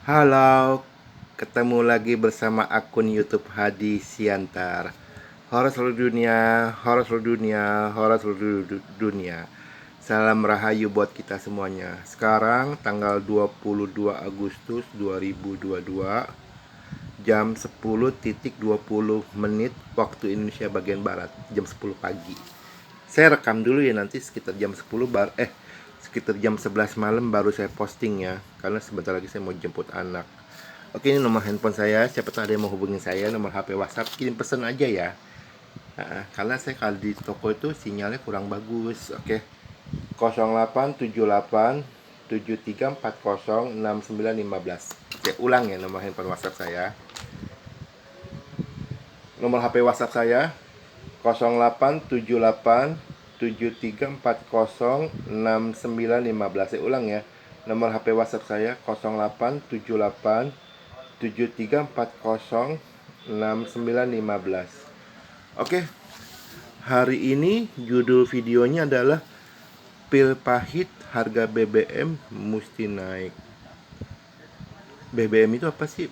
Halo, ketemu lagi bersama akun YouTube Hadi Siantar. Horor seluruh dunia, horor seluruh dunia, horor seluruh dunia. Salam rahayu buat kita semuanya. Sekarang tanggal 22 Agustus 2022, jam 10.20 menit waktu Indonesia bagian barat, jam 10 pagi. Saya rekam dulu ya, nanti sekitar jam 10 sekitar jam 11 malam baru saya posting ya, karena sebentar lagi saya mau jemput anak. Oke, ini nomor handphone saya. Siapa tahu ada yang mau hubungin saya, nomor HP WhatsApp, kirim pesan aja ya. Karena saya kalau di toko itu sinyalnya kurang bagus. Oke. 0878 7340 6915. Saya ulang ya nomor handphone WhatsApp saya. Nomor HP WhatsApp saya 0878 7340 6915. Saya ulang ya. Nomor HP WhatsApp saya 0878 7340 6915. Oke, hari ini judul videonya adalah pil pahit harga BBM mesti naik. BBM itu apa sih?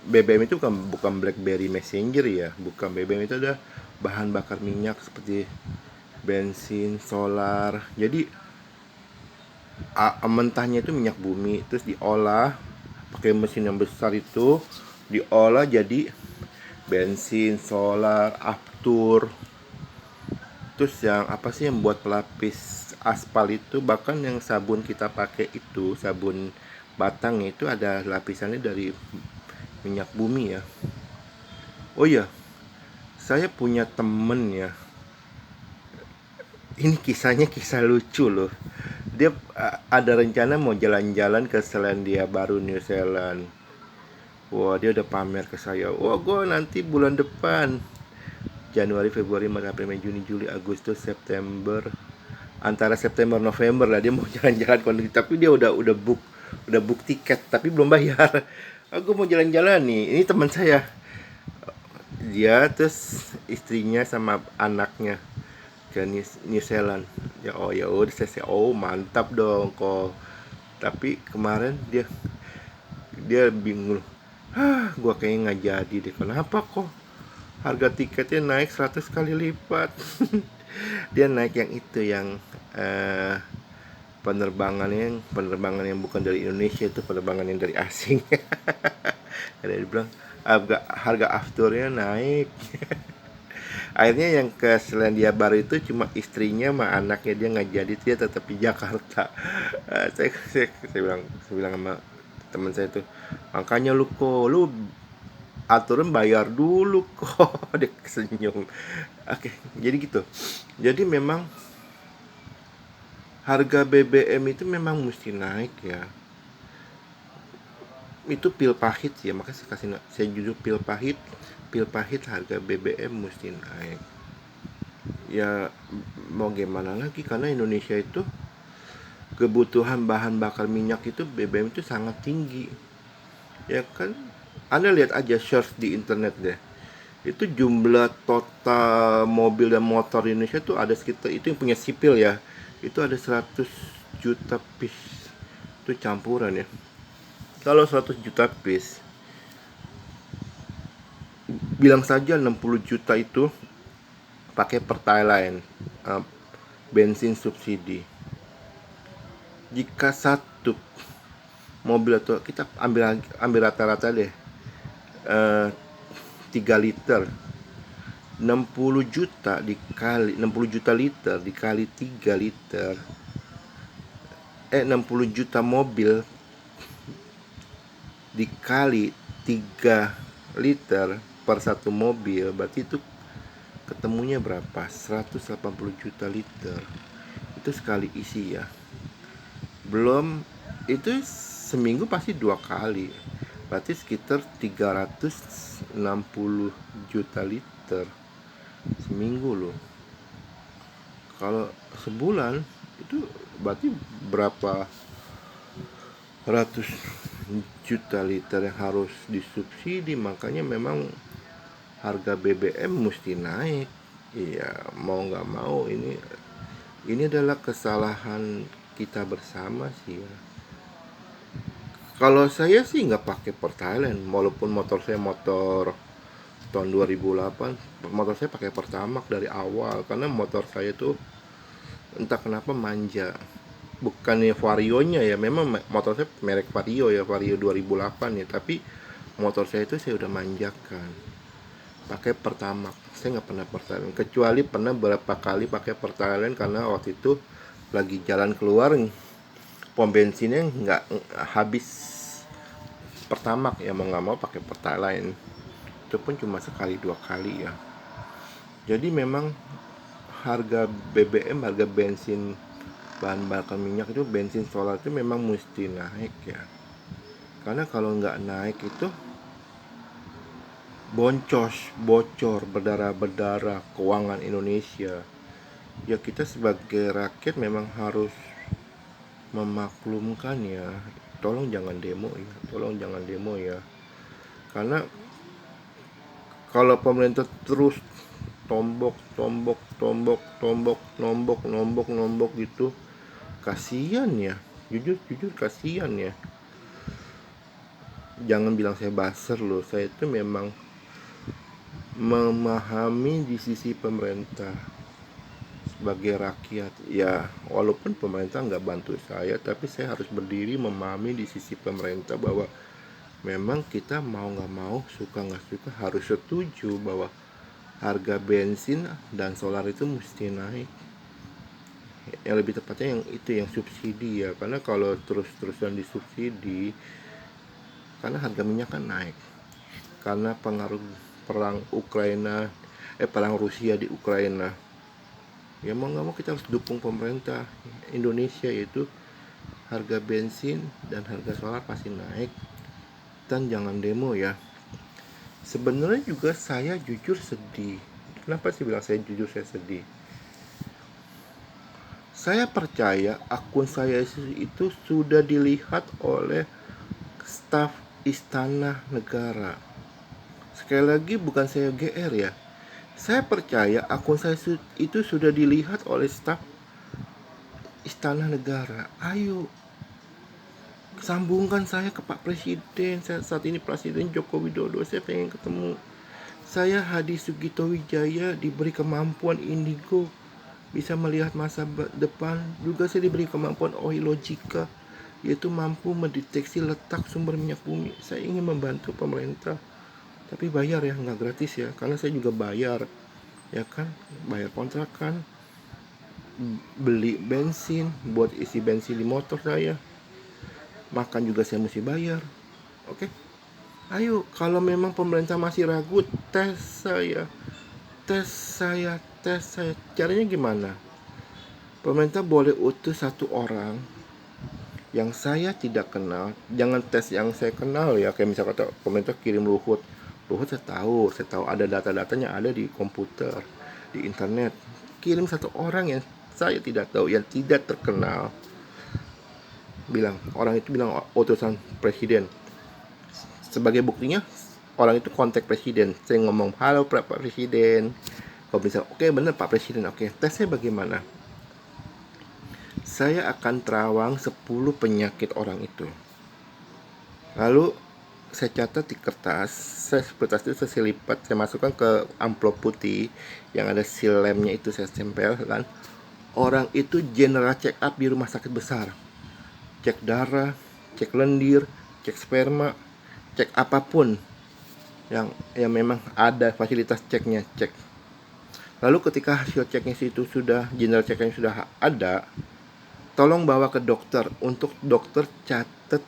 BBM itu bukan BlackBerry Messenger ya, bukan. BBM itu ada bahan bakar minyak seperti bensin, solar. Jadi mentahnya itu minyak bumi, terus diolah pakai mesin yang besar, itu diolah jadi bensin, solar, aftur. Terus yang apa sih yang buat pelapis aspal itu, bahkan yang sabun kita pakai itu, sabun batang itu ada lapisannya dari minyak bumi ya. Oh iya, saya punya temen ya. Ini kisahnya kisah lucu loh. Dia ada rencana mau jalan-jalan ke Selandia Baru, New Zealand. Wah, dia udah pamer ke saya. Wah, gue nanti bulan depan, Januari, Februari, Maret, April, Mei, Juni, Juli, Agustus, September, antara September November lah dia mau jalan-jalan kondisi. Tapi dia udah book tiket tapi belum bayar. Aku mau jalan-jalan nih. Ini teman saya. Dia terus istrinya sama anaknya ke New Zealand. Ya oh ya udah, saya oh mantap dong kok. Tapi kemarin dia bingung. Gua kayaknya nggak jadi deh. Kenapa kok? Harga tiketnya naik 100 kali lipat. Dia naik yang itu, yang penerbangan yang bukan dari Indonesia, itu penerbangan yang dari asing. Ada dia bilang harga afturnya naik. Akhirnya yang ke Selandia Baru itu cuma istrinya sama anaknya, dia nggak jadi, dia tetap di Jakarta. Saya bilang sama teman saya tuh, makanya lu aturan bayar dulu kok. Dia senyum. Oke, jadi gitu. Jadi memang harga BBM itu memang mesti naik ya. Itu pil pahit ya, makanya saya judul pil pahit harga BBM mesti naik. Ya mau gimana lagi, karena Indonesia itu kebutuhan bahan bakar minyak itu, BBM itu sangat tinggi. Ya kan, Anda lihat aja, search di internet deh. Itu jumlah total mobil dan motor di Indonesia tuh ada sekitar, itu yang punya sipil ya, itu ada 100 juta piece. Itu campuran ya. Kalau 100 juta piece, bilang saja 60 juta itu pakai Pertalite, bensin subsidi. Jika satu mobil, atau kita ambil rata-rata deh, 3 liter, 60 juta dikali 60 juta liter dikali 3 liter, 60 juta mobil dikali 3 liter per satu mobil, berarti itu ketemunya berapa? 180 juta liter. Itu sekali isi ya. Belum itu seminggu pasti 2 kali. Berarti sekitar 360 juta liter seminggu loh. Kalau sebulan itu berarti berapa ratus juta liter yang harus disubsidi. Makanya memang harga BBM mesti naik. Iya, mau nggak mau, ini adalah kesalahan kita bersama sih ya. Kalau saya sih nggak pakai Pertalite, walaupun motor saya motor tahun 2008, motor saya pakai Pertamax dari awal karena motor saya tuh entah kenapa manja. Bukannya Varionya ya, memang motor saya merek Vario ya, Vario 2008 ya, tapi motor saya itu saya udah manjakan pakai Pertamax. Saya nggak pernah Pertalite, kecuali pernah beberapa kali pakai Pertalite karena waktu itu lagi jalan keluar, pom bensinnya nggak habis Pertamax ya, mau nggak mau pakai Pertalite. Itu pun cuma sekali dua kali ya. Jadi memang harga BBM, harga bensin, bahan bakar minyak itu, bensin solar itu memang mesti naik ya. Karena kalau nggak naik itu boncos, bocor, berdarah-berdarah keuangan Indonesia. Ya kita sebagai rakyat memang harus memaklumkan ya. Tolong jangan demo ya, tolong jangan demo ya. Karena kalau pemerintah terus tombok tombok tombok tombok nombok nombok nombok gitu, kasihan ya, jujur jujur kasihan ya. Jangan bilang saya baser loh, saya itu memang memahami di sisi pemerintah sebagai rakyat ya. Walaupun pemerintah nggak bantu saya, tapi saya harus berdiri memahami di sisi pemerintah bahwa memang kita mau nggak mau, suka nggak suka, harus setuju bahwa harga bensin dan solar itu mesti naik. Yang lebih tepatnya yang itu, yang subsidi ya, karena kalau terus-terusan disubsidi, karena harga minyak kan naik karena pengaruh perang Ukraina, perang Rusia di Ukraina. Ya mau nggak mau kita harus dukung pemerintah Indonesia, yaitu harga bensin dan harga solar pasti naik. Dan jangan demo ya. Sebenarnya juga saya jujur sedih. Kenapa sih bilang saya jujur saya sedih? Saya percaya akun saya itu sudah dilihat oleh staf Istana Negara. Sekali lagi bukan saya GR ya. Saya percaya akun saya itu sudah dilihat oleh staf Istana Negara. Ayo sambungkan saya ke Pak Presiden. Saya saat ini Presiden Joko Widodo, saya pengen ketemu. Saya Hadi Sugito Wijaya diberi kemampuan indigo, bisa melihat masa depan. Juga saya diberi kemampuan Oilogika, yaitu mampu mendeteksi letak sumber minyak bumi. Saya ingin membantu pemerintah, tapi bayar ya, nggak gratis ya, karena saya juga bayar ya kan, bayar kontrakan, beli bensin buat isi bensin di motor saya, makan juga saya mesti bayar. Oke, ayo kalau memang pemerintah masih ragu, tes saya, tes saya, tes saya. Caranya gimana? Pemerintah boleh utus satu orang yang saya tidak kenal. Jangan tes yang saya kenal ya, kayak misalnya kata pemerintah kirim Luhut. Luhut saya tahu ada data-datanya, ada di komputer, di internet. Kirim satu orang yang saya tidak tahu, yang tidak terkenal. Orang itu bilang utusan presiden. Sebagai buktinya, orang itu kontak presiden. Saya ngomong, halo Pak Presiden. Kalau bisa, oke bener Pak Presiden, oke. Tesnya bagaimana? Saya akan terawang 10 penyakit orang itu. Lalu saya catat di kertas, kertas itu saya lipat, saya masukkan ke amplop putih yang ada seal lemnya, itu saya tempel kan. Orang itu general check up di rumah sakit besar. Cek darah, cek lendir, cek sperma, cek apapun yang memang ada fasilitas ceknya, cek. Lalu ketika hasil ceknya itu sudah, general checknya sudah ada, tolong bawa ke dokter untuk dokter catat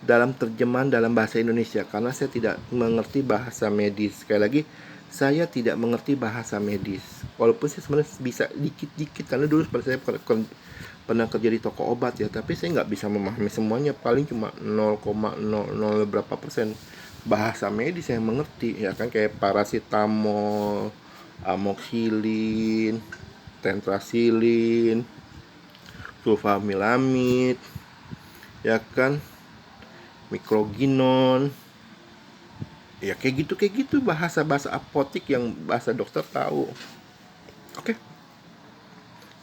dalam terjemahan dalam bahasa Indonesia, karena saya tidak mengerti bahasa medis. Sekali lagi, saya tidak mengerti bahasa medis, walaupun saya sebenarnya bisa dikit-dikit karena dulu saya pernah kerja di toko obat ya, tapi saya nggak bisa memahami semuanya, paling cuma 0,00 berapa persen bahasa medis saya mengerti ya kan, kayak paracetamol, amoxicillin, tetracycline, sulfamilamid ya kan, mikroginon ya, kayak gitu bahasa apotik yang bahasa dokter tahu. Oke,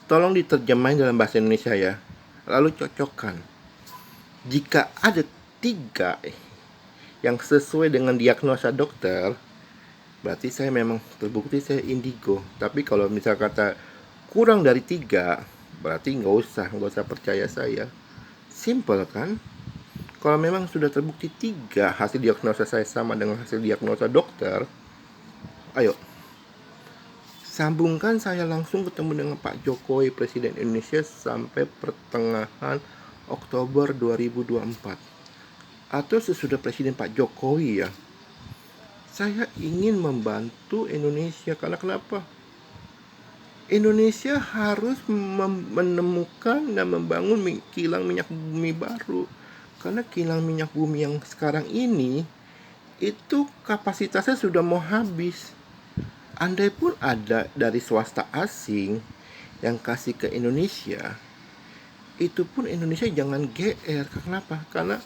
tolong diterjemahin dalam bahasa Indonesia ya, lalu cocokkan. Jika ada 3 yang sesuai dengan diagnosa dokter, berarti saya memang terbukti saya indigo. Tapi kalau misal kata kurang dari 3, berarti nggak usah percaya saya. Simple kan? Kalau memang sudah terbukti 3 hasil diagnosa saya sama dengan hasil diagnosa dokter, ayo sambungkan saya langsung ketemu dengan Pak Jokowi, Presiden Indonesia, sampai pertengahan Oktober 2024. Atau sesudah Presiden Pak Jokowi ya. Saya ingin membantu Indonesia. Karena kenapa? Indonesia harus menemukan dan membangun kilang minyak bumi baru. Karena kilang minyak bumi yang sekarang ini, itu kapasitasnya sudah mau habis. Andai pun ada dari swasta asing yang kasih ke Indonesia, itu pun Indonesia jangan GR. Kenapa? Karena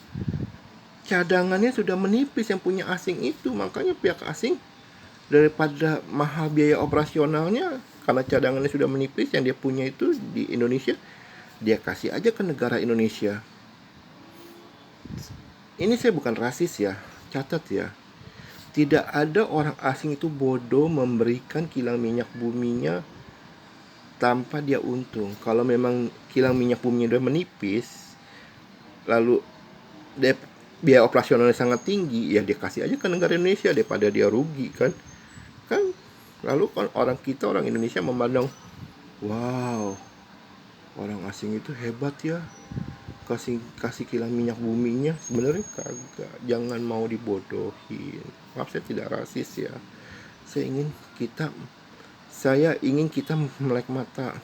cadangannya sudah menipis yang punya asing itu. Makanya pihak asing, daripada mahal biaya operasionalnya, karena cadangannya sudah menipis, yang dia punya itu di Indonesia, dia kasih aja ke negara Indonesia. Ini saya bukan rasis ya, catat ya. Tidak ada orang asing itu bodoh memberikan kilang minyak buminya tanpa dia untung. Kalau memang kilang minyak buminya udah menipis, lalu biaya operasionalnya sangat tinggi, ya dia kasih aja ke negara Indonesia daripada dia rugi kan. Lalu kan orang Indonesia memandang, wow, orang asing itu hebat ya, kasih kilang minyak buminya. Sebenarnya kagak, jangan mau dibodohin. Maaf, saya tidak rasis ya. Saya ingin kita melek mata.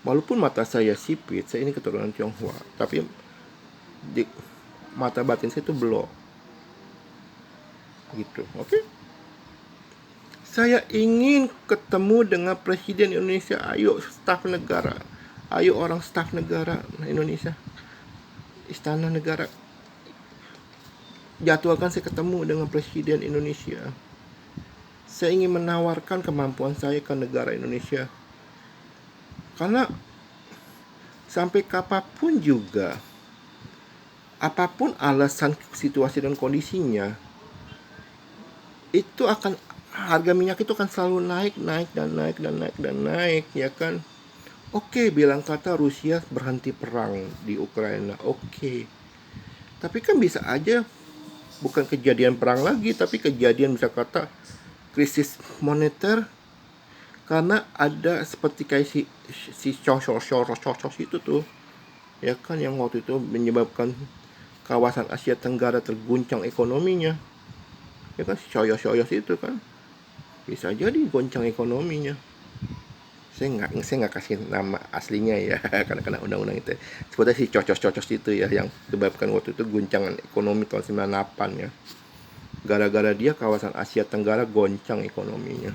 Walaupun mata saya sipit, saya ini keturunan Tionghoa, tapi di mata batin saya itu belok. Gitu, oke? Saya ingin ketemu dengan Presiden Indonesia. Ayo staf negara, ayo orang staf negara Indonesia, Istana Negara, jadwalkan saya ketemu dengan Presiden Indonesia. Saya ingin menawarkan kemampuan saya ke negara Indonesia. Karena sampai kapanpun juga, apapun alasan, situasi dan kondisinya, itu akan, harga minyak itu akan selalu naik ya kan. Oke, bilang kata Rusia berhenti perang di Ukraina, oke. Tapi kan bisa aja bukan kejadian perang lagi, tapi kejadian bisa kata krisis moneter, karena ada seperti kayak si Soros itu tuh, ya kan, yang waktu itu menyebabkan kawasan Asia Tenggara terguncang ekonominya, ya kan, si Soros itu kan bisa jadi goncang ekonominya. Saya nggak kasih nama aslinya ya karena kena undang-undang itu. Seperti si cocos itu ya, yang menyebabkan waktu itu guncangan ekonomi tahun 98 ya. Gara-gara dia kawasan Asia Tenggara goncang ekonominya.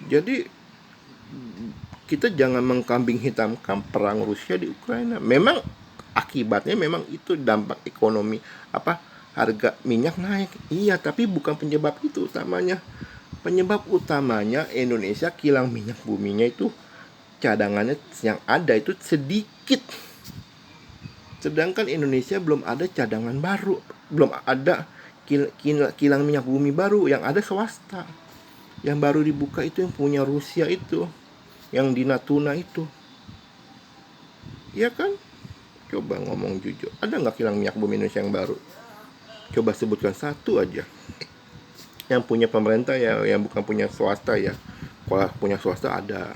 Jadi kita jangan mengkambing hitamkan perang Rusia di Ukraina. Memang akibatnya memang itu dampak ekonomi, harga minyak naik. Iya, tapi bukan penyebab itu utamanya. Penyebab utamanya Indonesia kilang minyak buminya itu cadangannya yang ada itu sedikit. Sedangkan Indonesia belum ada cadangan baru, belum ada kilang minyak bumi baru, yang ada swasta. Yang baru dibuka itu yang punya Rusia itu, yang di Natuna itu. Iya kan? Coba ngomong jujur, ada nggak kilang minyak bumi Indonesia yang baru? Coba sebutkan satu aja. Yang punya pemerintah ya, yang bukan punya swasta ya. Kalau punya swasta ada.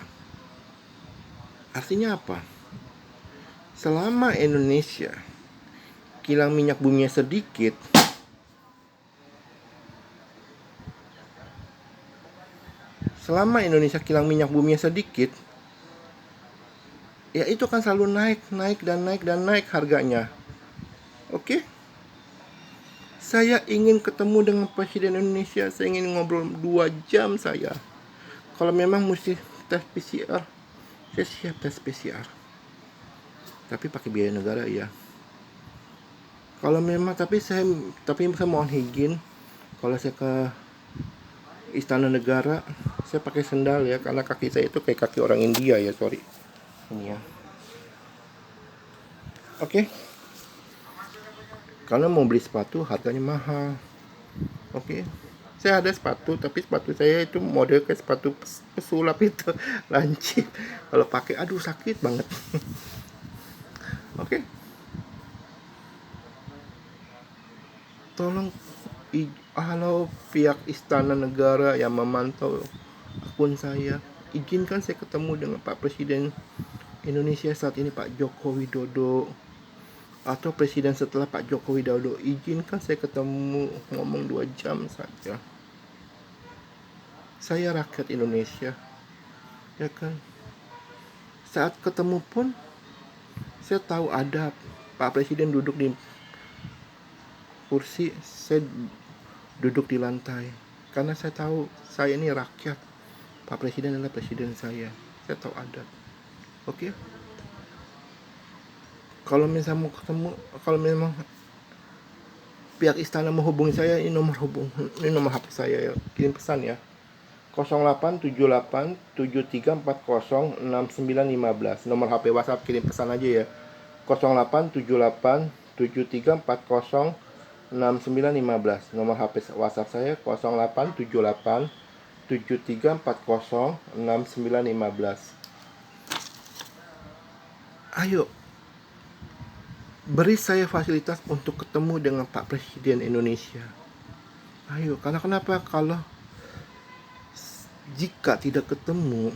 Artinya apa? Selama Indonesia kilang minyak buminya sedikit, ya itu akan selalu naik harganya. Oke? Saya ingin ketemu dengan Presiden Indonesia. Saya ingin ngobrol 2 jam saya. Kalau memang mesti tes PCR, saya siap tes PCR. Tapi pakai biaya negara ya. Kalau memang, tapi saya mohon izin, kalau saya ke Istana Negara, saya pakai sendal ya, karena kaki saya itu kayak kaki orang India ya, sorry. Ini ya. Oke. Karena mau beli sepatu harganya mahal. Oke. Saya ada sepatu, tapi sepatu saya itu model kayak sepatu pesulap itu, lancip. Kalau pakai aduh sakit banget. Oke. Tolong halo pihak istana negara yang memantau akun saya, izinkan saya ketemu dengan Pak Presiden Indonesia saat ini, Pak Joko Widodo, atau presiden setelah Pak Joko Widodo. Izinkan saya ketemu, ngomong 2 jam saja. Saya rakyat Indonesia, ya kan. Saat ketemu pun saya tahu adab. Pak Presiden duduk di kursi, saya duduk di lantai. Karena saya tahu saya ini rakyat. Pak Presiden adalah presiden saya. Saya tahu adab. Oke. Kalau misalnya mau ketemu, kalau memang pihak istana menghubungi saya, ini nomor HP saya ya. Kirim pesan ya. 087873406915. Nomor HP WhatsApp, kirim pesan aja ya. 087873406915. Nomor HP WhatsApp saya 087873406915. Ayo, beri saya fasilitas untuk ketemu dengan Pak Presiden Indonesia. Ayo, karena kenapa? Kalau jika tidak ketemu,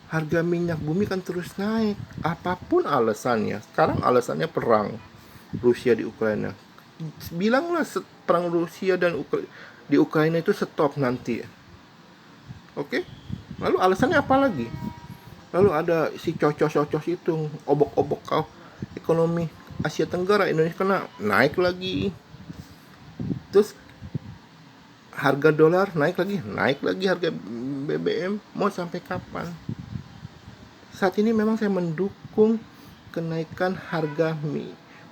harga minyak bumi kan terus naik. Apapun alasannya. Sekarang alasannya perang Rusia di Ukraina. Bilanglah perang Rusia dan di Ukraina itu stop nanti. Oke? Lalu alasannya apa lagi? Lalu ada si cocos-cocos itu, obok-obok kau ekonomi Asia Tenggara, Indonesia kena naik lagi. Terus harga dolar naik lagi harga BBM. Mau sampai kapan? Saat ini memang saya mendukung kenaikan harga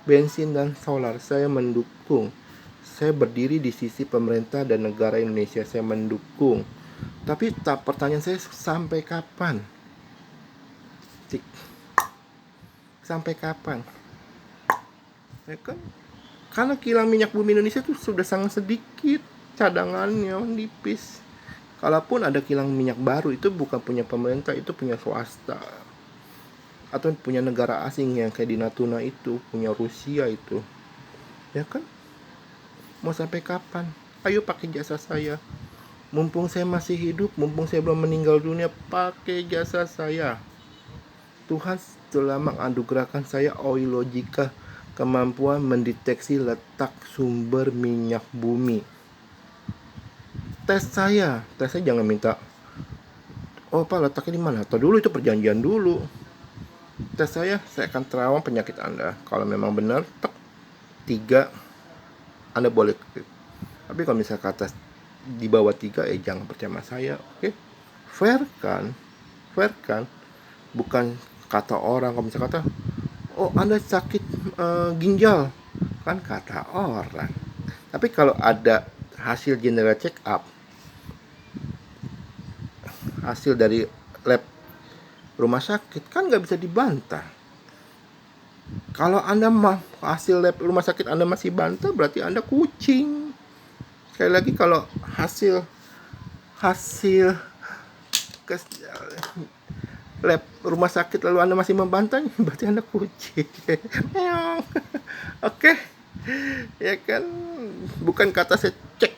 bensin dan solar. Saya mendukung. Saya berdiri di sisi pemerintah dan negara Indonesia. Saya mendukung. Tapi pertanyaan saya, sampai kapan? Sampai kapan? Ya kan? Karena kilang minyak bumi Indonesia itu sudah sangat sedikit, cadangannya nipis. Kalaupun ada kilang minyak baru, itu bukan punya pemerintah, itu punya swasta atau punya negara asing yang kayak di Natuna itu, punya Rusia itu. Ya kan? Mau sampai kapan? Ayo pakai jasa saya. Mumpung saya masih hidup, mumpung saya belum meninggal dunia, pakai jasa saya. Tuhan telah menganugerahkan saya oilogika, kemampuan mendeteksi letak sumber minyak bumi. Tes saya jangan minta, oh Pak letaknya di mana? Atau dulu itu perjanjian dulu. Tes saya akan terawang penyakit Anda. Kalau memang benar, 3, Anda boleh. Tapi kalau misalnya kata di bawah 3, jangan percaya sama saya. Oke? Fair kan? Bukan kata orang. Kalau misalnya kata, oh Anda sakit ginjal, kan kata orang. Tapi kalau ada hasil general check up, hasil dari lab rumah sakit, kan nggak bisa dibantah. Kalau Anda hasil lab rumah sakit Anda masih bantah, berarti Anda kucing. Sekali lagi, kalau hasil lab rumah sakit lalu Anda masih membantah, berarti Anda kucing. Oke. Ya kan, bukan kata saya cek,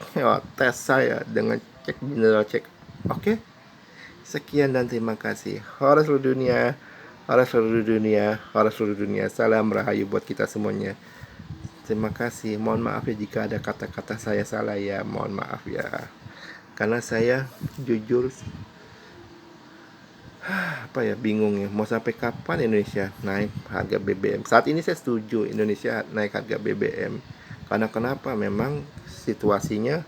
tes saya dengan cek general check. Oke. Sekian dan terima kasih. Horor seluruh dunia. Salam rahayu buat kita semuanya. Terima kasih. Mohon maaf ya jika ada kata-kata saya salah ya. Mohon maaf ya. Karena saya jujur bingung ya, mau sampai kapan Indonesia naik harga BBM. Saat ini saya setuju Indonesia naik harga BBM. Karena kenapa? Memang situasinya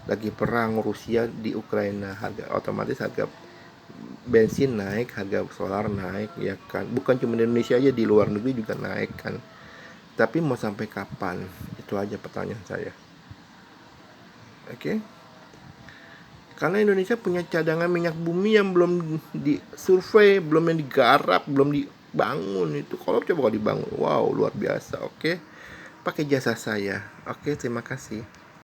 lagi perang Rusia di Ukraina, otomatis harga bensin naik, harga solar naik, ya kan. Bukan cuma di Indonesia aja, di luar negeri juga naik kan. Tapi mau sampai kapan? Itu aja pertanyaan saya. Oke? Karena Indonesia punya cadangan minyak bumi yang belum disurvei, belum yang digarap, belum dibangun. Itu kalau coba dibangun, wow, luar biasa. Oke. pakai jasa saya. Oke, terima kasih.